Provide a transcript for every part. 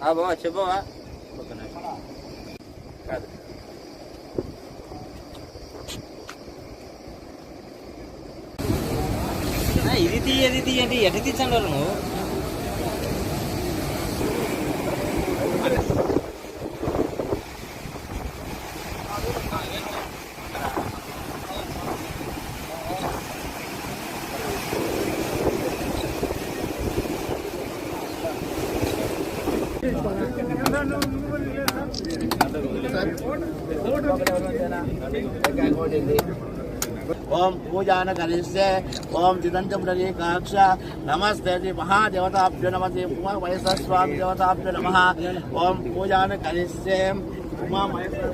బాబా చెప్పవా ఇది తీయండి ఎటు తీర్చండి వాళ్ళు నువ్వు ओम पूजान करिष्ये ओम चिदंतमुदे काक्ष नमस्ते श्री महादेवताभ्यो नमः श्री उमा महेश्वर स्वामी देवताभ्यो नमः ओम पूजान करिष्ये उमा महेश्वर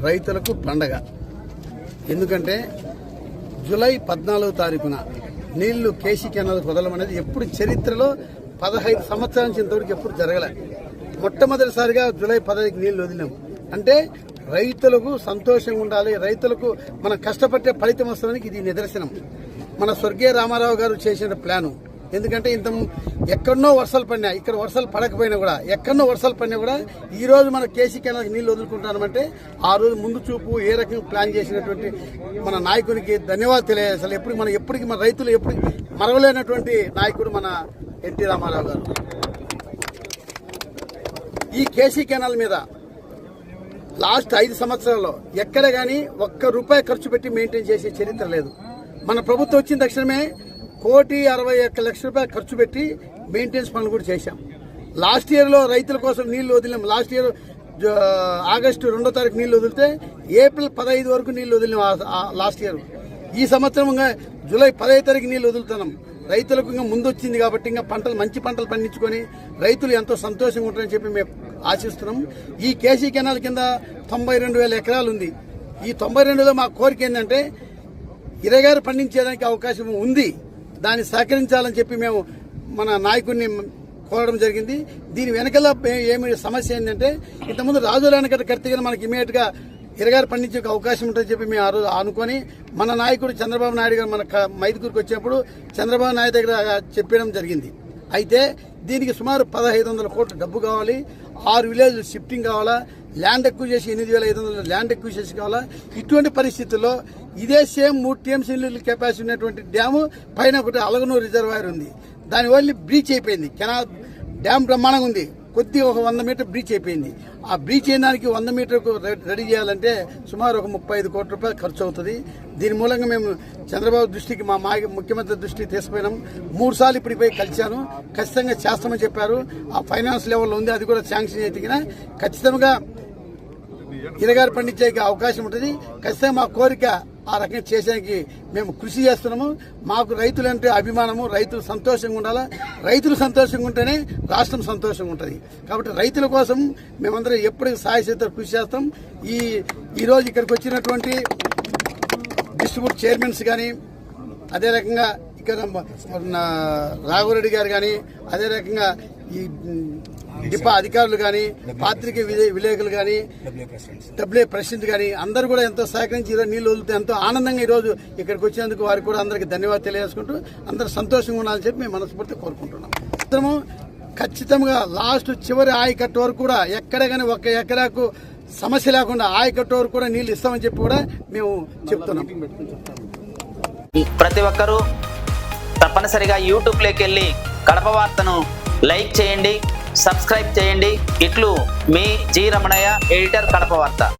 రైతులకు పండగ. ఎందుకంటే జూలై 14వ తారీఖున నీళ్లు కేసీ కెనాల్ వదలడం అనేది ఎప్పుడు చరిత్రలో 15 సంవత్సరాల నుంచి ఇంతవరకు ఎప్పుడు జరగలే. మొట్టమొదటిసారిగా జూలై 15కి నీళ్లు వదిలాం. అంటే రైతులకు సంతోషంగా ఉండాలి, రైతులకు మనం కష్టపడే ఫలితం వస్తుందని ఇది నిదర్శనం. మన స్వర్గీయ రామారావు గారు చేసిన ప్లాను. ఎందుకంటే ఇంత ఎక్కడనో వర్షాలు పడినా, ఇక్కడ వర్షాలు పడకపోయినా కూడా, ఎక్కడనో వర్షాలు పడినా కూడా ఈ రోజు మన కేసీ కెనాల్కి నీళ్లు వదులుకుంటామంటే ఆ రోజు ముందు చూపు ఏ రకంగా ప్లాన్ చేసినటువంటి మన నాయకునికి ధన్యవాదాలు తెలియజేయాలి. ఎప్పటికీ మన రైతులు ఎప్పటికీ మరవలేనటువంటి నాయకుడు మన ఎన్టీ రామారావు గారు. ఈ కేసీ కెనాల్ మీద లాస్ట్ 5 సంవత్సరాల్లో ఎక్కడ గానీ ₹1 ఖర్చు పెట్టి మెయింటైన్ చేసే చరిత్ర లేదు. మన ప్రభుత్వం వచ్చిన తక్షణమే ₹161,00,000 ఖర్చు పెట్టి మెయింటెనెన్స్ పనులు కూడా చేశాం. లాస్ట్ ఇయర్ లో రైతుల కోసం నీళ్లు వదిలాం. లాస్ట్ ఇయర్ ఆగస్టు 2వ తారీఖు నీళ్లు వదిలితే ఏప్రిల్ 15 వరకు నీళ్లు వదిలినాం లాస్ట్ ఇయర్. ఈ సంవత్సరం జూలై 15 తారీఖు నీళ్లు వదులుతున్నాం. రైతులకు ఇంకా ముందు వచ్చింది కాబట్టి ఇంకా మంచి పంటలు పండించుకొని రైతులు ఎంతో సంతోషంగా ఉంటారని చెప్పి మేము ఆశిస్తున్నాం. ఈ కేసీ కెనాల్ కింద 92,000 ఎకరాలు ఉంది. ఈ 92లో మా కోరిక ఏంటంటే 20 పండించేదానికి అవకాశం ఉంది, దాన్ని సహకరించాలని చెప్పి మేము మన నాయకుడిని కోరడం జరిగింది. దీని వెనకాల ఏమి సమస్య ఏంటంటే ఇంతకుముందు రాజులానకట్ట కడితే మనకి ఇమీడియట్ గా 20 పండించే అవకాశం ఉంటుందని చెప్పి మేము ఆ రోజు అనుకొని మన నాయకుడు చంద్రబాబు నాయుడు గారు మన మైదుకూరుకు వచ్చినప్పుడు చంద్రబాబు నాయుడు దగ్గర చెప్పడం జరిగింది. అయితే దీనికి సుమారు 1,500 కోట్ల డబ్బు కావాలి, 6 విలేజ్ షిఫ్టింగ్ కావాలా, ల్యాండ్ ఎక్కువ చేసి 8,500 ల్యాండ్ ఎక్కువ చేసి కావాలా. ఇటువంటి పరిస్థితుల్లో ఇదే సేమ్ 3 టీఎంసీ కెపాసిటీ ఉన్నటువంటి డ్యాము పైన ఒకటి అలగనూరు రిజర్వాయర్ ఉంది. దాని వల్ల బ్రీచ్ అయిపోయింది. కెనాల్ డ్యామ్ బ్రహ్మాండంగా ఉంది, కొద్దిగా ఒక 100 మీటర్ బ్రీచ్ అయిపోయింది. ఆ బ్రీచ్ అయినానికి 100 మీటర్కు రెడీ చేయాలంటే సుమారు ఒక ₹35 కోట్ల ఖర్చు అవుతుంది. దీని మూలంగా మేము చంద్రబాబు దృష్టికి మా ముఖ్యమంత్రి దృష్టికి తీసుకుపోయినాం. 3 సార్లు ఇప్పుడు పోయి కలిశాను. ఖచ్చితంగా చేస్తామని చెప్పారు. ఆ ఫైనాన్స్ లెవెల్లో ఉంది, అది కూడా శాంక్షన్ అయితే ఖచ్చితంగా 20 పండించే అవకాశం ఉంటుంది. ఖచ్చితంగా మా కోరిక ఆ రకంగా చేసేందుకు మేము కృషి చేస్తున్నాము. మాకు రైతులంటే అభిమానము, రైతులు సంతోషంగా ఉండాలా, రైతులు సంతోషంగా ఉంటేనే రాష్ట్రం సంతోషంగా ఉంటుంది. కాబట్టి రైతుల కోసం మేమందరం ఎప్పటికీ సాయశక్తులు కృషి చేస్తాం. ఈ రోజు ఇక్కడికి వచ్చినటువంటి డిస్ట్రిబ్యూట్ చైర్మన్స్ కానీ, అదే రకంగా ఇక్కడ రాఘవరెడ్డి గారు కానీ, అదే రకంగా ఈ డిపా అధికారులు కానీ, పాత్రికేయ విలేకరులు కానీ, డబ్ల్యూ ప్రెసిడెంట్ కానీ అందరూ కూడా ఎంతో సహకరించి ఈరోజు నీళ్లు వదిలితే ఎంతో ఆనందంగా ఈరోజు ఇక్కడికి వచ్చినందుకు వారికి కూడా అందరికీ ధన్యవాదాలు తెలియజేసుకుంటూ అందరూ సంతోషంగా ఉండాలని చెప్పి మేము మనస్ఫూర్తిగా కోరుకుంటున్నాం. ఖచ్చితంగా లాస్ట్ చివరి ఆయకట్టు వరకు కూడా ఎక్కడ కానీ 1 ఎకరాకు సమస్య లేకుండా ఆయకట్టు వరకు కూడా నీళ్లు ఇస్తామని చెప్పి కూడా మేము చెప్తున్నాం. ప్రతి ఒక్కరూ తప్పనిసరిగా యూట్యూబ్లోకి వెళ్ళి కడప వార్తను లైక్ చేయండి, సబ్స్క్రైబ్ చేయండి. ఇట్లు మీ జి రమణయ్య, ఎడిటర్, కడప వార్త.